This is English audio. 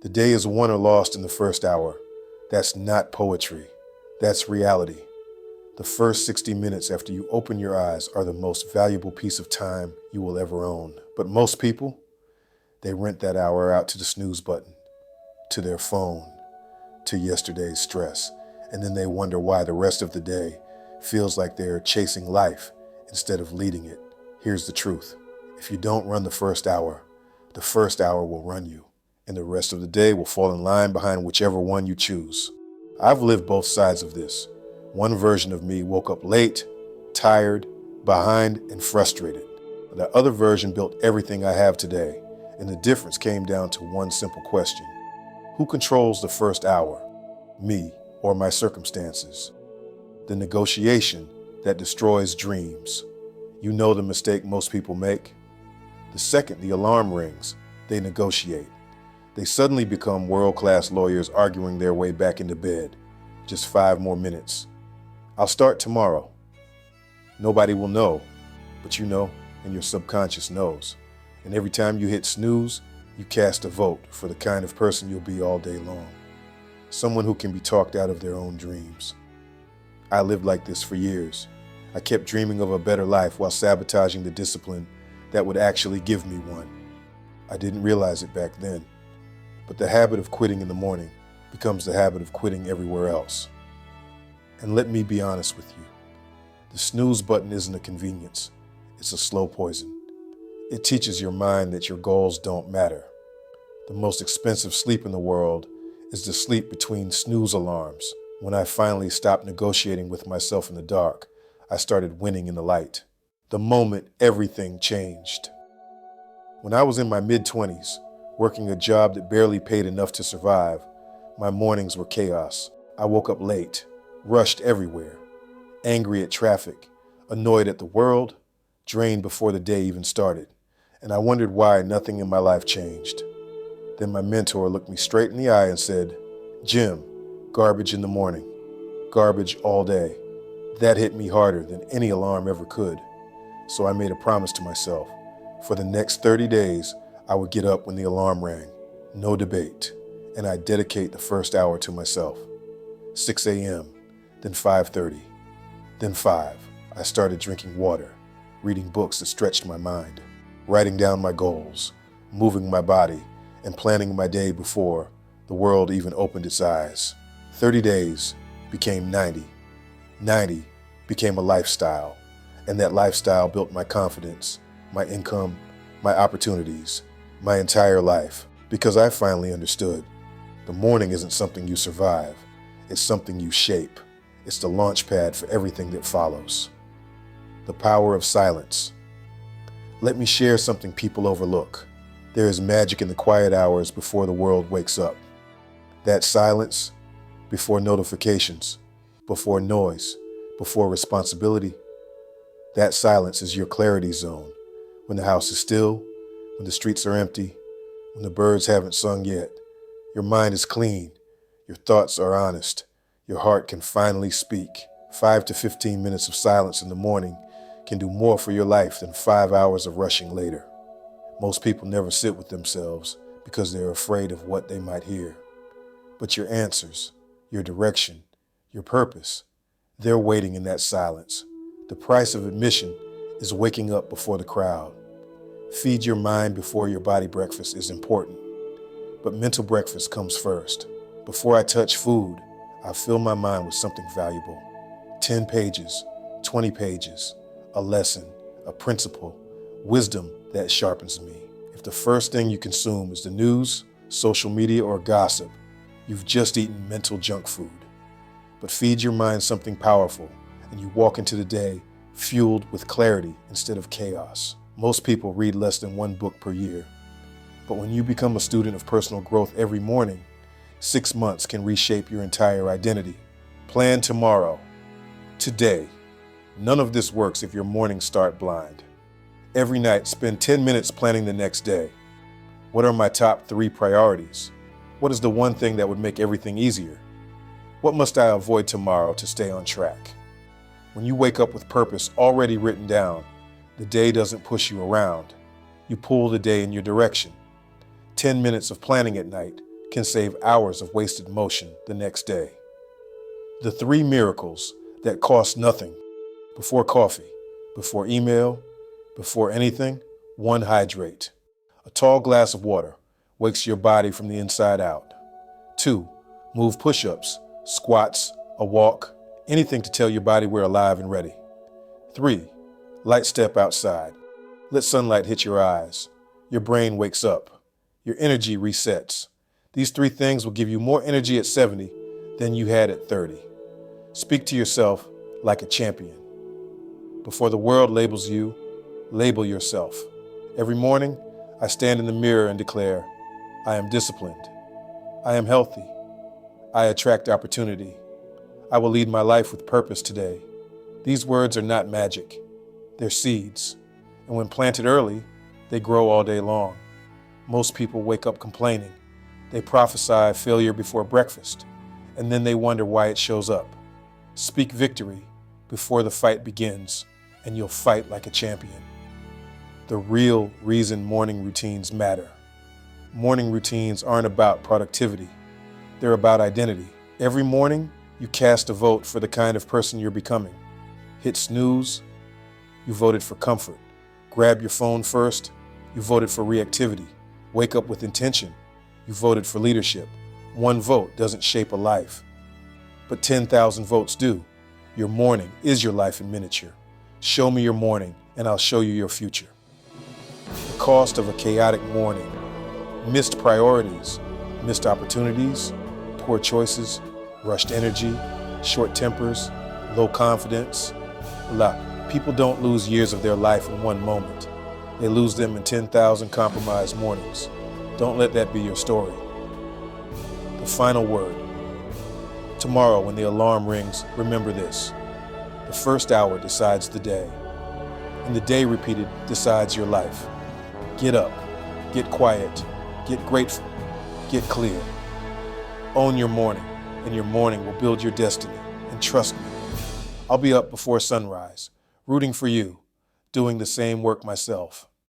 The day is won or lost in the first hour. That's not poetry. That's reality. The first 60 minutes after you open your eyes are the most valuable piece of time you will ever own. But most people, they rent that hour out to the snooze button, to their phone, to yesterday's stress, and then they wonder why the rest of the day feels like they're chasing life instead of leading it. Here's the truth. If you don't run the first hour will run you, and the rest of the day will fall in line behind whichever one you choose. I've lived both sides of this. One version of me woke up late, tired, behind, and frustrated. The other version built everything I have today, and the difference came down to one simple question. Who controls the first hour? Me or my circumstances? The negotiation that destroys dreams. You know the mistake most people make? The second the alarm rings, they negotiate. They suddenly become world-class lawyers arguing their way back into bed. Just 5 more minutes. I'll start tomorrow. Nobody will know, but you know, and your subconscious knows. And every time you hit snooze, you cast a vote for the kind of person you'll be all day long. Someone who can be talked out of their own dreams. I lived like this for years. I kept dreaming of a better life while sabotaging the discipline that would actually give me one. I didn't realize it back then, but the habit of quitting in the morning becomes the habit of quitting everywhere else. And let me be honest with you. The snooze button isn't a convenience. It's a slow poison. It teaches your mind that your goals don't matter. The most expensive sleep in the world is the sleep between snooze alarms. When I finally stopped negotiating with myself in the dark, I started winning in the light. The moment everything changed. When I was in my mid-20s, working a job that barely paid enough to survive, my mornings were chaos. I woke up late, rushed everywhere, angry at traffic, annoyed at the world, drained before the day even started, and I wondered why nothing in my life changed. Then my mentor looked me straight in the eye and said, "Jim, garbage in the morning, garbage all day." That hit me harder than any alarm ever could. So I made a promise to myself. For the next 30 days, I would get up when the alarm rang, no debate, and I'd dedicate the first hour to myself. 6 a.m., then 5:30, then 5. I started drinking water, reading books that stretched my mind, writing down my goals, moving my body, and planning my day before the world even opened its eyes. 30 days became 90. 90 became a lifestyle, and that lifestyle built my confidence, my income, my opportunities, my entire life, because I finally understood. The morning isn't something you survive, it's something you shape. It's the launch pad for everything that follows. The power of silence. Let me share something people overlook. There is magic in the quiet hours before the world wakes up. That silence, before notifications, before noise, before responsibility. That silence is your clarity zone. When the house is still, when the streets are empty, when the birds haven't sung yet, your mind is clean, your thoughts are honest, your heart can finally speak. 5 to 15 minutes of silence in the morning can do more for your life than 5 hours of rushing later. Most people never sit with themselves because they're afraid of what they might hear. But your answers, your direction, your purpose, they're waiting in that silence. The price of admission is waking up before the crowd. Feed your mind before your body breakfast is important. But mental breakfast comes first. Before I touch food, I fill my mind with something valuable. 10 pages, 20 pages, a lesson, a principle, wisdom that sharpens me. If the first thing you consume is the news, social media, or gossip, you've just eaten mental junk food. But feed your mind something powerful, and you walk into the day fueled with clarity instead of chaos. Most people read less than 1 book per year. But when you become a student of personal growth every morning, 6 months can reshape your entire identity. Plan tomorrow, today. None of this works if your mornings start blind. Every night, spend 10 minutes planning the next day. What are my top 3 priorities? What is the one thing that would make everything easier? What must I avoid tomorrow to stay on track? When you wake up with purpose already written down, the day doesn't push you around. You pull the day in your direction. 10 minutes of planning at night can save hours of wasted motion the next day. The 3 miracles that cost nothing: before coffee, before email, before anything. 1. Hydrate. A tall glass of water wakes your body from the inside out. 2. Move push-ups, squats, a walk, anything to tell your body we're alive and ready. 3. Light step outside. Let sunlight hit your eyes. Your brain wakes up. Your energy resets. These 3 things will give you more energy at 70 than you had at 30. Speak to yourself like a champion. Before the world labels you, label yourself. Every morning, I stand in the mirror and declare, I am disciplined. I am healthy. I attract opportunity. I will lead my life with purpose today. These words are not magic. They're seeds. And when planted early, they grow all day long. Most people wake up complaining. They prophesy failure before breakfast, and then they wonder why it shows up. Speak victory before the fight begins, and you'll fight like a champion. The real reason morning routines matter. Morning routines aren't about productivity. They're about identity. Every morning, you cast a vote for the kind of person you're becoming. Hit snooze, you voted for comfort. Grab your phone first, you voted for reactivity. Wake up with intention, you voted for leadership. 1 vote doesn't shape a life, but 10,000 votes do. Your morning is your life in miniature. Show me your morning, and I'll show you your future. The cost of a chaotic morning: missed priorities, missed opportunities, poor choices, rushed energy, short tempers, low confidence. People don't lose years of their life in 1 moment. They lose them in 10,000 compromised mornings. Don't let that be your story. The final word. Tomorrow, when the alarm rings, remember this: the first hour decides the day, and the day repeated decides your life. Get up, get quiet, get grateful, get clear. Own your morning, and your morning will build your destiny. And trust me, I'll be up before sunrise, rooting for you, doing the same work myself.